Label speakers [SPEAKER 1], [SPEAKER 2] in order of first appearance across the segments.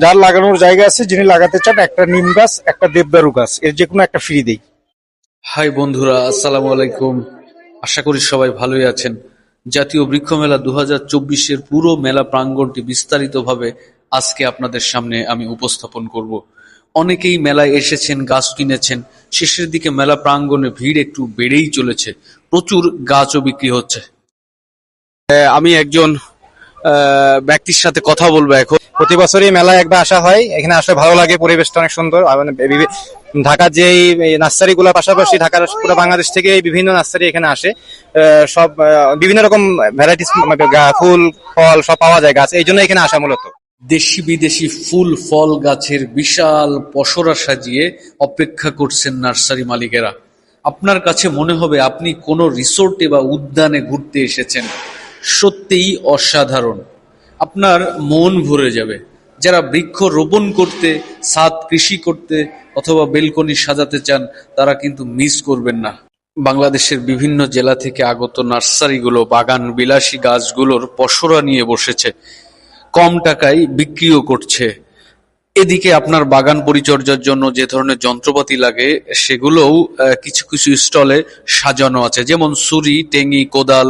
[SPEAKER 1] যার লাগানোর জায়গা আছে, যিনি লাগাতে চান, একটা নিম গাছ, একটা দেবদারু গাছ, এর যে কোনো একটা ফ্রি দেই।
[SPEAKER 2] হাই বন্ধুরা, আসসালামু আলাইকুম। আশা করি সবাই ভালোই আছেন। জাতীয় বৃক্ষ মেলা 2024-এর পুরো মেলা প্রাঙ্গণটি বিস্তারিতভাবে আজকে আপনাদের সামনে আমি উপস্থাপন করব। অনেকেই মেলায় এসেছেন, গাছ কিনেছেন। শেষের দিকে মেলা প্রাঙ্গণে ভিড় একটু বেড়েই চলেছে, প্রচুর গাছও বিক্রি হচ্ছে। আমি একজন ব্যক্তির সাথে কথা বলবো এখন।
[SPEAKER 1] প্রতি বছরই মেলায় একবার আসা হয়, এখানে আসলে ভালো লাগে, পরিবেশটা অনেক সুন্দর। ঢাকার যে নার্সারি গুলোর পাশাপাশি ঢাকার পুরো বাংলাদেশ থেকে বিভিন্ন নার্সারি এখানে আসে। সব বিভিন্ন রকম ভ্যারাইটিস ফুল ফল সব পাওয়া যায়, গাছ, এই জন্য এখানে আসা মূলত।
[SPEAKER 2] দেশি বিদেশি ফুল ফল গাছের বিশাল পসরা সাজিয়ে অপেক্ষা করছেন নার্সারি মালিকেরা। আপনার কাছে মনে হবে আপনি কোনো রিসোর্টে বা উদ্যানে ঘুরতে এসেছেন। সত্যিই অসাধারণ, আপনার মন ভরে যাবে। যারা বৃক্ষ রোপণ করতে, ছাদ কৃষি করতে অথবা বেলকনি সাজাতে চান, তারা কিন্তু মিস করবেন না। বাংলাদেশের বিভিন্ন জেলা থেকে আগত নার্সারিগুলো বাগান বিলাসী গাছগুলোর পসরা নিয়ে বসেছে, কম টাকায় বিক্রিও করছে। এদিকে আপনার বাগান পরিচর্যার জন্য যে ধরনের যন্ত্রপাতি লাগে সেগুলোও কিছু কিছু স্টলে সাজানো আছে, যেমন ছুরি, টেঙ্গি, কোদাল,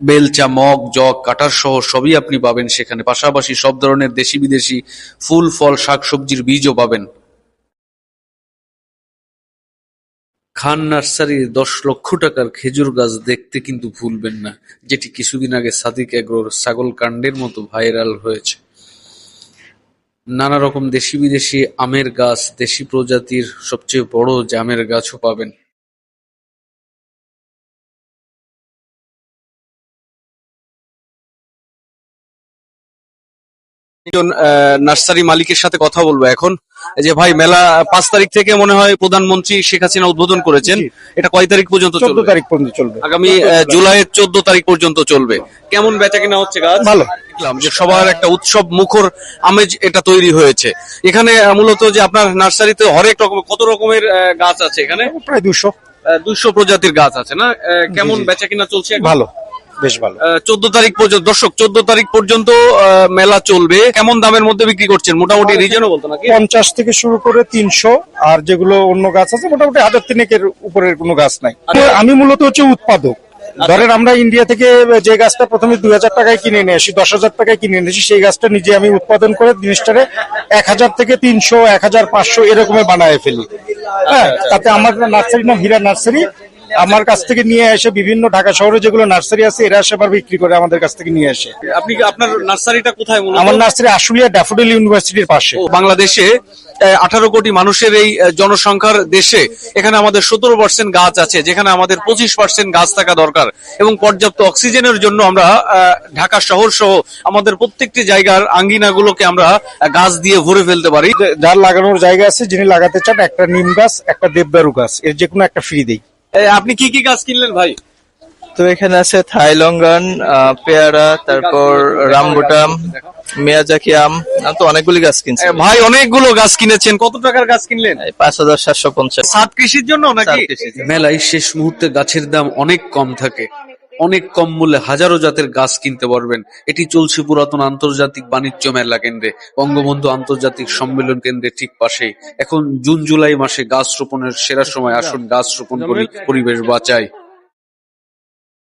[SPEAKER 2] বেলচা, মগ, জগ, কাটার সহ সবই আপনি পাবেন সেখানে। পাশাপাশি সব ধরনের দেশি বিদেশি ফুল ফল শাকসবজির বীজও পাবেন। খান নার্সারির 10 লক্ষ টাকার খেজুর গাছ দেখতে কিন্তু ভুলবেন না, যেটি কিছুদিন আগে সাদিক এগ্রোর ছাগল কাণ্ডের মতো ভাইরাল হয়েছে। নানা রকম দেশি বিদেশি আমের গাছ, দেশি প্রজাতির সবচেয়ে বড় জামের গাছও পাবেন। একজন নার্সারি মালিকের সাথে কথা বলবো এখন। এই যে ভাই, মেলা 5 তারিখ থেকে মনে হয় প্রধানমন্ত্রী শেখ হাসিনা উদ্বোধন করেছেন। এটা কয় তারিখ পর্যন্ত
[SPEAKER 1] 14
[SPEAKER 2] চলবে?
[SPEAKER 1] তারিখ পর্যন্ত চলবে।
[SPEAKER 2] আগামী জুলাইয়ের 14 তারিখ পর্যন্ত চলবে। কেমন বেচা কিনা হচ্ছে গাছ?
[SPEAKER 1] ভালো।
[SPEAKER 2] দেখলাম যে সবার একটা উৎসব মুখর আমেজ এটা তৈরি হয়েছে। এখানে মূলত যে আপনার নার্সারিতে হরেক রকম, কত রকমের গাছ আছে এখানে?
[SPEAKER 1] প্রায় 200
[SPEAKER 2] প্রজাতির গাছ আছে না? কেমন বেচা কিনা চলছে এখন?
[SPEAKER 1] ভালো, বেশ ভালো।
[SPEAKER 2] 14 তারিখ পর্যন্ত, দর্শক, 14 তারিখ পর্যন্ত মেলা চলবে। কেমন দামের মধ্যে বিক্রি করছেন? মোটামুটি রিজনেবল তো নাকি?
[SPEAKER 1] 50 থেকে শুরু করে 300, আর যেগুলো অন্য গাছ আছে মোটামুটি 1000 উপরের কোনো গাছ নাই। আমি মূলত হচ্ছে উৎপাদক। ধরেন আমরা ইন্ডিয়া থেকে যে গাছটা প্রথমে 2000 টাকায় কিনে নিয়ে আসি, 10,000 টাকায় কিনে নিয়ে আসি, সেই গাছটা নিজে আমি উৎপাদন করে জিনিসটারে 1000 থেকে 300, 1500 এরকমের বানায় ফেলি। হ্যাঁ, তাতে আমার নার্সারির নাম হীরা নার্সারি। আমার কাছ থেকে নিয়ে এসে বিভিন্ন ঢাকা শহরে যেগুলো নার্সারি আছে এরা এসে আবার বিক্রি করে আমাদের কাছ থেকে নিয়ে আসে।
[SPEAKER 2] আপনি আপনার নার্সারিটা কোথায়?
[SPEAKER 1] আমার নার্সারি আশুলিয়া ড্যাফোডিল ইউনিভার্সিটির পাশে।
[SPEAKER 2] বাংলাদেশে 18 কোটি মানুষের এই জনসংখ্যার দেশে এখানে আমাদের 17% গাছ আছে, যেখানে আমাদের 25% গাছ থাকা দরকার। এবং পর্যাপ্ত অক্সিজেনের জন্য আমরা ঢাকা শহর সহ আমাদের প্রত্যেকটি জায়গার আঙ্গিনাগুলোকে আমরা গাছ দিয়ে ভরে ফেলতে পারি।
[SPEAKER 1] যার লাগানোর জায়গা আছে, যিনি লাগাতে চান, একটা নিম গাছ, একটা দেবদারু গাছ, এর যে কোনো একটা ফ্রি দেই।
[SPEAKER 2] আপনি কি কি গাছ কিনলেন ভাই?
[SPEAKER 3] তো এখানে আছে থাইলঙ্গান, পেয়ারা, তারপর রামবুটাম, মিয়াজাকি আম, আমি তো অনেকগুলি গাছ কিনছি।
[SPEAKER 2] ভাই অনেকগুলো গাছ কিনেছেন, কত টাকার গাছ কিনলেন?
[SPEAKER 3] 5,750।
[SPEAKER 2] ছাদ কৃষির জন্য নাকি?
[SPEAKER 3] ছাদ কৃষির জন্য।
[SPEAKER 2] মেলায় শেষ মুহূর্তে গাছের দাম অনেক কম থাকে, অনেক কম মূল্যে হাজারো জাতের গাছ কিনতে পারবেন। এটি চলছে পুরাতন আন্তর্জাতিক বাণিজ্য মেলা কেন্দ্রে, বঙ্গবন্ধু আন্তর্জাতিক সম্মেলন কেন্দ্রের ঠিক পাশেই। এখন জুন জুলাই মাসে গাছ রোপণের সেরা সময়, আসুন গাছ রোপণ করি, পরিবেশ বাঁচাই।